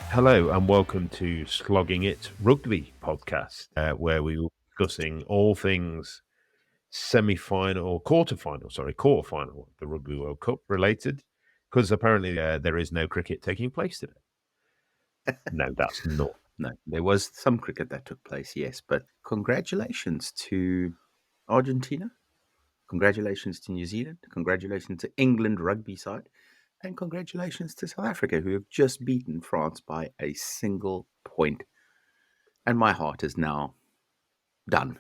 Hello and welcome to Slogging It Rugby podcast, where we will be discussing all things quarter-final of the Rugby World Cup related, because apparently there is no cricket taking place today. No, that's not. No, there was some cricket that took place, yes, but congratulations to Argentina, congratulations to New Zealand, congratulations to England rugby side, and congratulations to South Africa, who have just beaten France by a single point. And my heart is now done.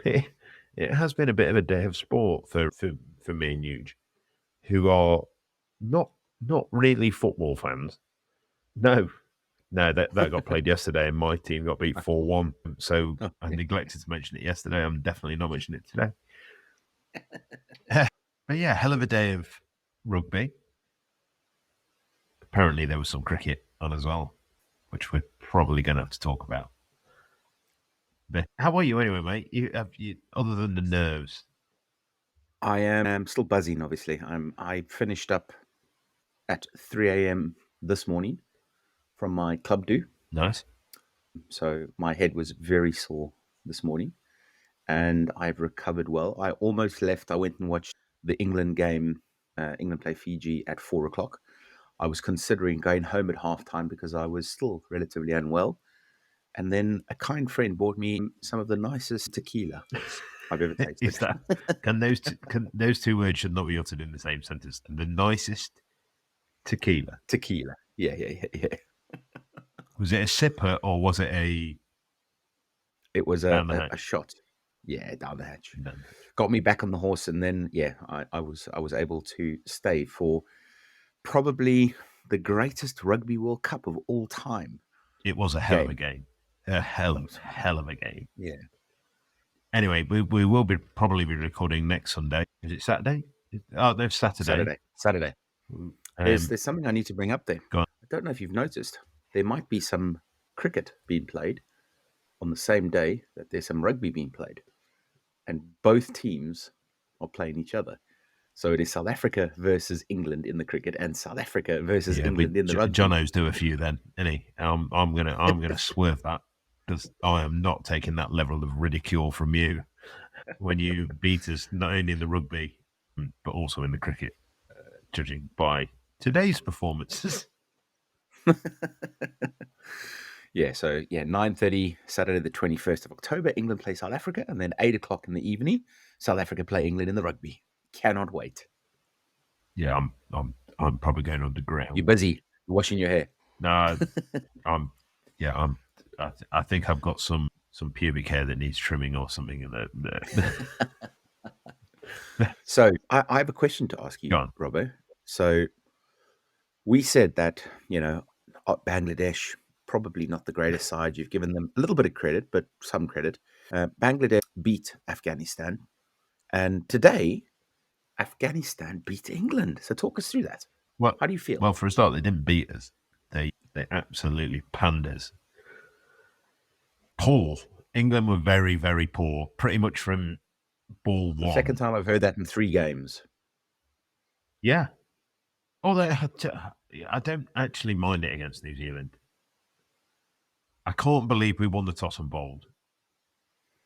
It has been a bit of a day of sport for me and Eugene, who are not really football fans. No, that got played yesterday, and my team got beat 4-1. So I neglected to mention it yesterday. I'm definitely not mentioning it today. But yeah, hell of a day of rugby. Apparently, there was some cricket on as well, which we're probably going to have to talk about. But how are you anyway, mate? You other than the nerves? I am still buzzing, obviously. I finished up at 3 a.m. this morning from my club do. Nice. So my head was very sore this morning, and I've recovered well. I almost left. I went and watched the England game. England play Fiji at 4 o'clock. I was considering going home at halftime because I was still relatively unwell. And then a kind friend bought me some of the nicest tequila I've ever tasted. Is that those two words should not be uttered in the same sentence? The nicest tequila. Tequila. Yeah. Was it a sipper or was it a? It was Down the a hatch. shot. Yeah, down the hatch. No. Got me back on the horse, and then I was able to stay for probably the greatest Rugby World Cup of all time. It was a hell of a game. A hell of a game. Yeah. Anyway, we will probably be recording next Sunday. Is it Saturday? Oh, there's Saturday. Saturday. There's something I need to bring up there. Go on. I don't know if you've noticed. There might be some cricket being played on the same day that there's some rugby being played. And both teams are playing each other. So it is South Africa versus England in the cricket and South Africa versus England in the rugby. Jono's do a few then, isn't he? I'm gonna swerve that because I am not taking that level of ridicule from you when you beat us not only in the rugby but also in the cricket, judging by today's performances. Yeah, so 9:30 Saturday the 21st of October, England play South Africa, and then 8 o'clock in the evening, South Africa play England in the rugby. Cannot wait. Yeah, I'm probably going underground. You're busy washing your hair. No, I think I've got some pubic hair that needs trimming or something in there. So I have a question to ask you, Robbo. So we said that, Bangladesh, probably not the greatest side. You've given them a little bit of credit, but some credit. Bangladesh beat Afghanistan. And today, Afghanistan beat England. So talk us through that. Well, how do you feel? Well, for a start, they didn't beat us. They absolutely panned us. Poor. England were very, very poor, pretty much from ball one. The second time I've heard that in 3 games. Yeah. Although I don't actually mind it against New Zealand. I can't believe we won the toss and bowled.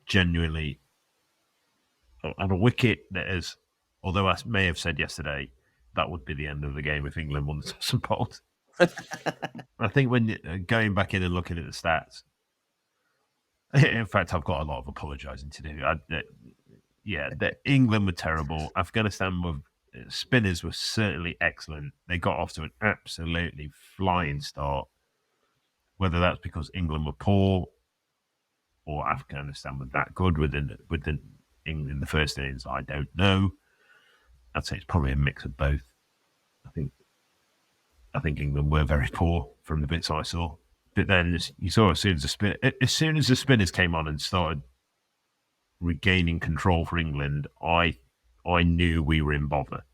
Genuinely. And a wicket that is, although I may have said yesterday, that would be the end of the game if England won the toss and bowled. I think when going back in and looking at the stats, in fact, I've got a lot of apologising to do. England were terrible. Afghanistan spinners were certainly excellent. They got off to an absolutely flying start. Whether that's because England were poor or Afghanistan were that good within England in the first innings, I don't know. I'd say it's probably a mix of both. I think England were very poor from the bits I saw. But then you saw as soon as the spinners came on and started regaining control for England, I knew we were in bother.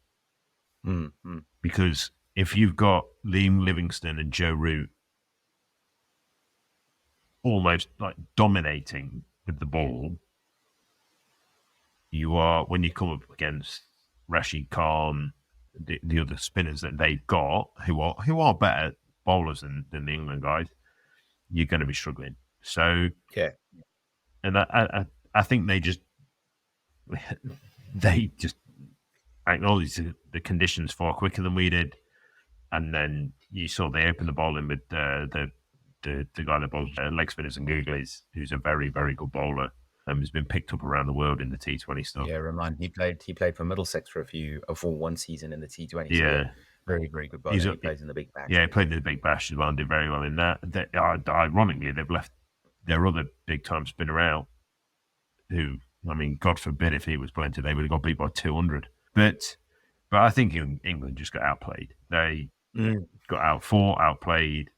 Mm-hmm. Because if you've got Liam Livingstone and Joe Root almost like dominating with the ball, you are, when you come up against Rashid Khan, the other spinners that they've got, who are better bowlers than the England guys, you're going to be struggling. So Yeah. and I think they just acknowledged the conditions far quicker than we did, and then you saw they opened the bowling with the guy that bowls leg spinners and googlies, who's a very very good bowler, and has been picked up around the world in the T20 stuff. Yeah, remind me, he played for Middlesex for one season in the T20. So Yeah, very, very good bowler. He plays in the Big Bash. Yeah, he played in the Big Bash as well and did very well in that. Ironically, they've left their other big time spinner out, who, I mean, God forbid if he was playing today, would have got beat by 200. But I think England just got outplayed. They got outplayed.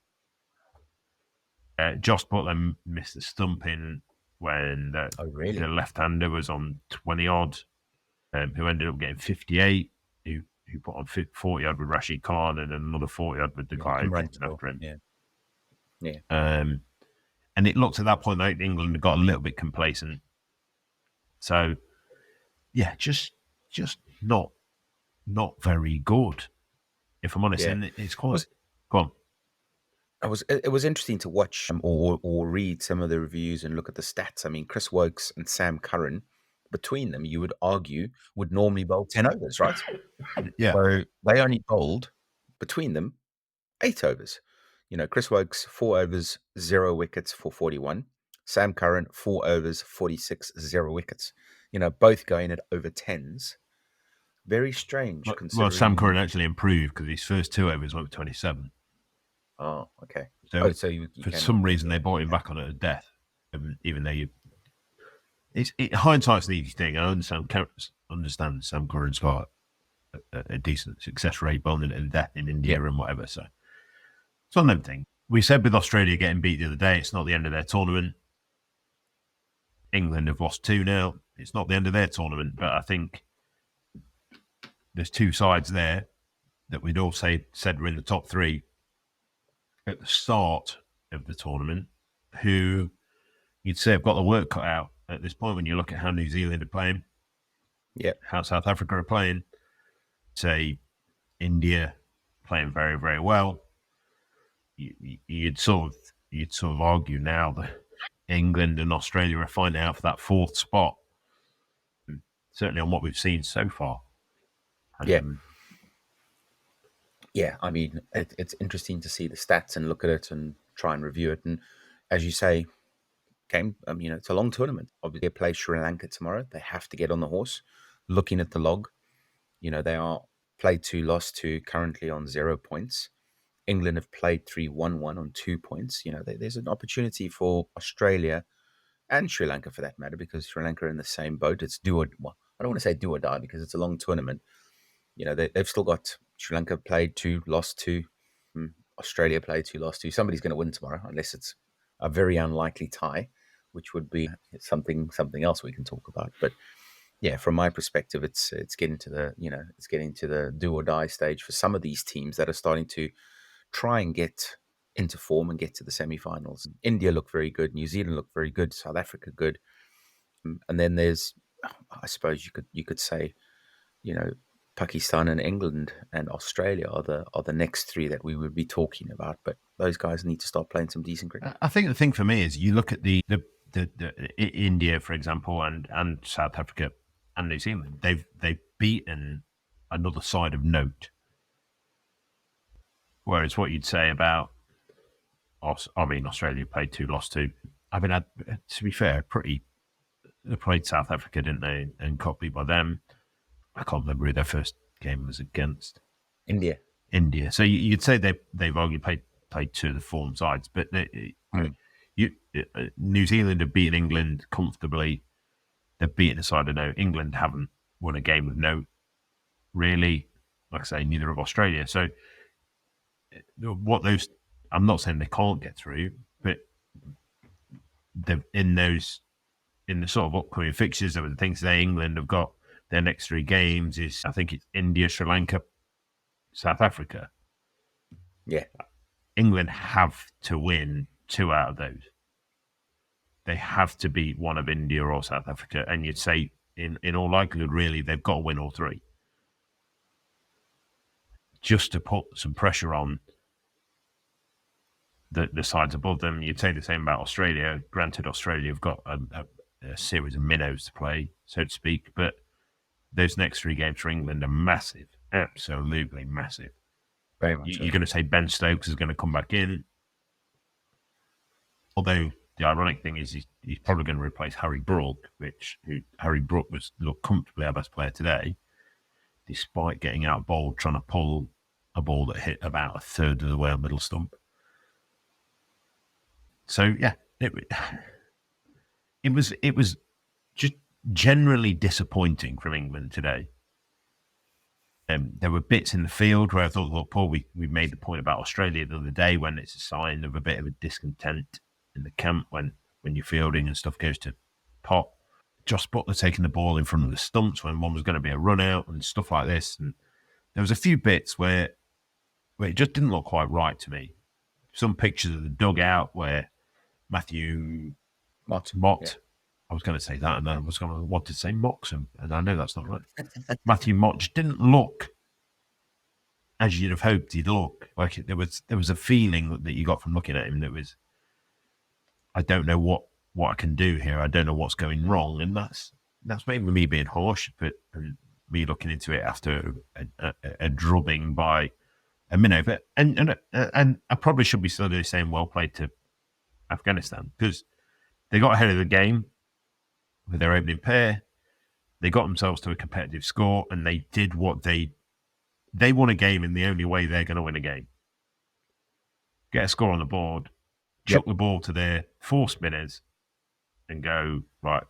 Josh Butler missed a stumping when the left-hander was on 20 odd, who ended up getting 58. Who put on 40 odd with Rashid Khan and another 40 odd with the guy who picked after him. Yeah. And it looked at that point like England got a little bit complacent. So, yeah, just not very good, if I'm honest. Yeah. And it's quite. Go on. It was interesting to watch or read some of the reviews and look at the stats. I mean, Chris Wokes and Sam Curran, between them, you would argue, would normally bowl 10 overs, right? Yeah. So they only bowled, between them, 8 overs. You know, Chris Wokes, 4 overs, 0 wickets for 41. Sam Curran, 4 overs, 46, 0 wickets. You know, both going at over 10s. Very strange. Well, Sam Curran actually improved because his first 2 overs went with 27. Oh, okay. So, for some reason, they brought him back on at death, even though hindsight's the easy thing. I understand Sam Curran's got a decent success rate bowling at death in India and whatever. So it's on them thing. We said with Australia getting beat the other day, it's not the end of their tournament. England have lost 2 now. It's not the end of their tournament, but I think there's 2 sides there that we'd all said were in the top 3 at the start of the tournament, who you'd say have got the work cut out at this point when you look at how New Zealand are playing, how South Africa are playing, say India playing very, very well. You'd sort of argue now that England and Australia are fighting out for that 4th spot, certainly on what we've seen so far. Yeah, I mean, it's interesting to see the stats and look at it and try and review it. And as you say, it's a long tournament. Obviously, they play Sri Lanka tomorrow. They have to get on the horse. Looking at the log, they are played 2, lost 2, currently on 0 points. England have played 3, won 1 on 2 points. There's an opportunity for Australia and Sri Lanka for that matter, because Sri Lanka are in the same boat. It's I don't want to say do or die because it's a long tournament. They've still got Sri Lanka played 2, lost 2. Australia played 2, lost 2. Somebody's going to win tomorrow, unless it's a very unlikely tie, which would be something else we can talk about. But yeah, from my perspective, it's getting to the do or die stage for some of these teams that are starting to try and get into form and get to the semi-finals. India look very good. New Zealand look very good. South Africa good. And then there's, I suppose you could say, Pakistan and England and Australia are the next 3 that we would be talking about. But those guys need to start playing some decent cricket. I think the thing for me is you look at the India, for example, and South Africa and New Zealand. They've beaten another side of note. Whereas what you'd say about, Australia played 2, lost 2. I mean, to be fair, they played South Africa, didn't they? And got beat by them. I can't remember who their first game was against. India. So you'd say they've arguably played 2 of the form sides, but New Zealand have beaten England comfortably. They've beaten a side of note. England haven't won a game of note, really. Like I say, neither have Australia. So I'm not saying they can't get through, but in the sort of upcoming fixtures, there were the things today. England have got their next 3 games is, I think it's India, Sri Lanka, South Africa. Yeah. England have to win 2 out of those. They have to beat one of India or South Africa. And you'd say, in all likelihood, really, they've got to win all 3. just to put some pressure on the sides above them. You'd say the same about Australia. Granted, Australia have got a series of minnows to play, so to speak, but those next 3 games for England are massive, absolutely massive. Very much so. You're going to say Ben Stokes is going to come back in, although the ironic thing is he's probably going to replace Harry Brook, Harry Brook looked comfortably our best player today, despite getting out bowled trying to pull a ball that hit about a third of the way on middle stump. So yeah, it was just generally disappointing from England today. There were bits in the field where I thought, look, Paul, we made the point about Australia the other day when it's a sign of a bit of a discontent in the camp when you're fielding and stuff goes to pot. Josh Butler taking the ball in front of the stumps when one was going to be a run out and stuff like this. And there was a few bits where it just didn't look quite right to me. Some pictures of the dugout where Matthew Mott. Yeah. I was going to say that, and I was going to want to say Moxham, and I know that's not right. Matthew Mott just didn't look as you'd have hoped he'd look. Like there was a feeling that you got from looking at him that was, I don't know what I can do here. I don't know what's going wrong, and that's maybe me being harsh, but me looking into it after a drubbing by a minnow. But and I probably should be still saying well played to Afghanistan because they got ahead of the game with their opening pair. They got themselves to a competitive score, and they did what they won a game in the only way they're going to win a game. Get a score on the board, chuck the ball to their 4 spinners, and go, right,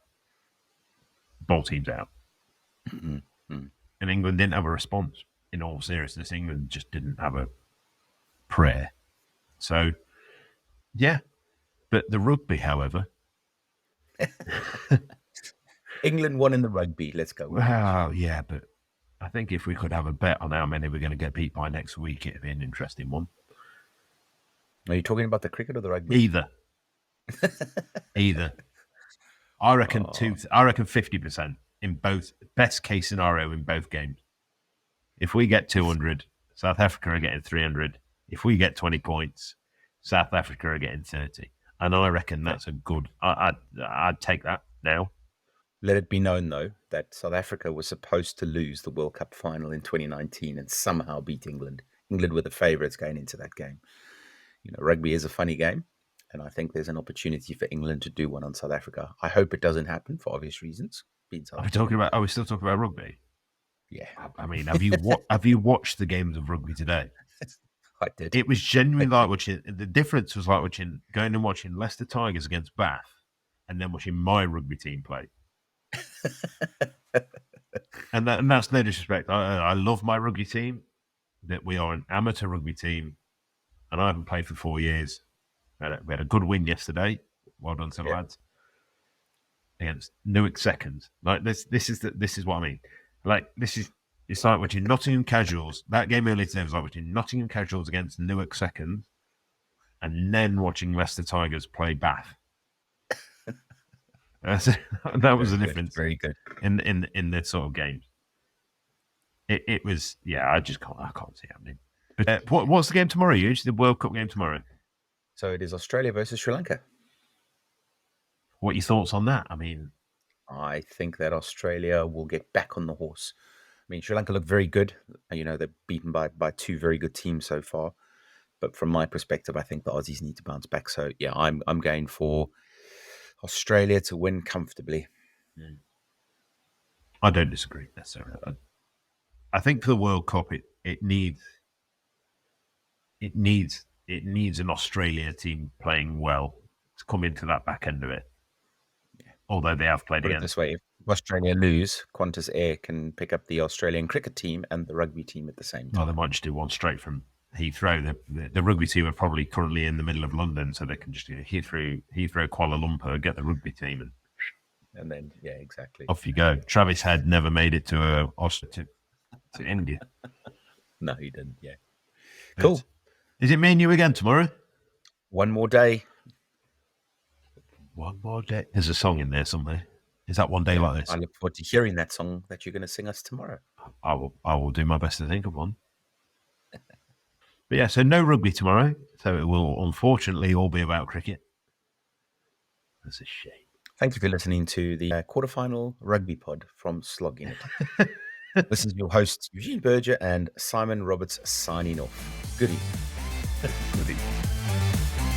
ball team's out. Mm-hmm. And England didn't have a response. In all seriousness, England just didn't have a prayer. So, yeah. But the rugby, however... England won in the rugby. Let's go. Well, yeah, but I think if we could have a bet on how many we're going to get beat by next week, it'd be an interesting one. Are you talking about the cricket or the rugby? Either. I reckon 50% in both. Best case scenario in both games. If we get 200, South Africa are getting 300. If we get 20 points, South Africa are getting 30. And I reckon that's a good... I'd take that now. Let it be known, though, that South Africa was supposed to lose the World Cup final in 2019 and somehow beat England. England were the favourites going into that game. You know, rugby is a funny game, and I think there's an opportunity for England to do one on South Africa. I hope it doesn't happen for obvious reasons. Are we still talking about rugby? Yeah. I mean, have you watched the games of rugby today? I did. It was genuinely like watching. The difference was like going and watching Leicester Tigers against Bath, and then watching my rugby team play. and that's no disrespect. I love my rugby team. That we are an amateur rugby team, and I haven't played for 4 years. We had a good win yesterday. Well done to the lads against Newark Seconds. Like this is what I mean. Like it's like watching Nottingham Casuals. That game earlier today was like watching Nottingham Casuals against Newark Seconds, and then watching Leicester Tigers play Bath. That was the difference. Very good. In this sort of games. It was I can't see it happening. But what's the game tomorrow, Eugene? The World Cup game tomorrow. So it is Australia versus Sri Lanka. What are your thoughts on that? I mean, I think that Australia will get back on the horse. I mean, Sri Lanka look very good. You know, they're beaten by 2 very good teams so far. But from my perspective, I think the Aussies need to bounce back. So yeah, I'm going for Australia to win comfortably. I don't disagree necessarily. I think for the World Cup, it needs an Australia team playing well to come into that back end of it. Yeah. Although they have played against. This way, if Australia lose, Qantas Air can pick up the Australian cricket team and the rugby team at the same time. No, they might just do one straight from Heathrow. The rugby team are probably currently in the middle of London, so they can just do Heathrow, Kuala Lumpur, get the rugby team, and then exactly. Off you go. Travis Head never made it to India. No, he didn't. Yeah, cool. Is it me and you again tomorrow? One more day. One more day. There's a song in there somewhere. Is that One Day Like This? I look forward to hearing that song that you're going to sing us tomorrow. I will do my best to think of one. But yeah, so no rugby tomorrow. So it will unfortunately all be about cricket. That's a shame. Thank you for listening to the quarterfinal rugby pod from Slogging It. This is your hosts, Eugene Berger and Simon Roberts, signing off. Good evening. Good evening.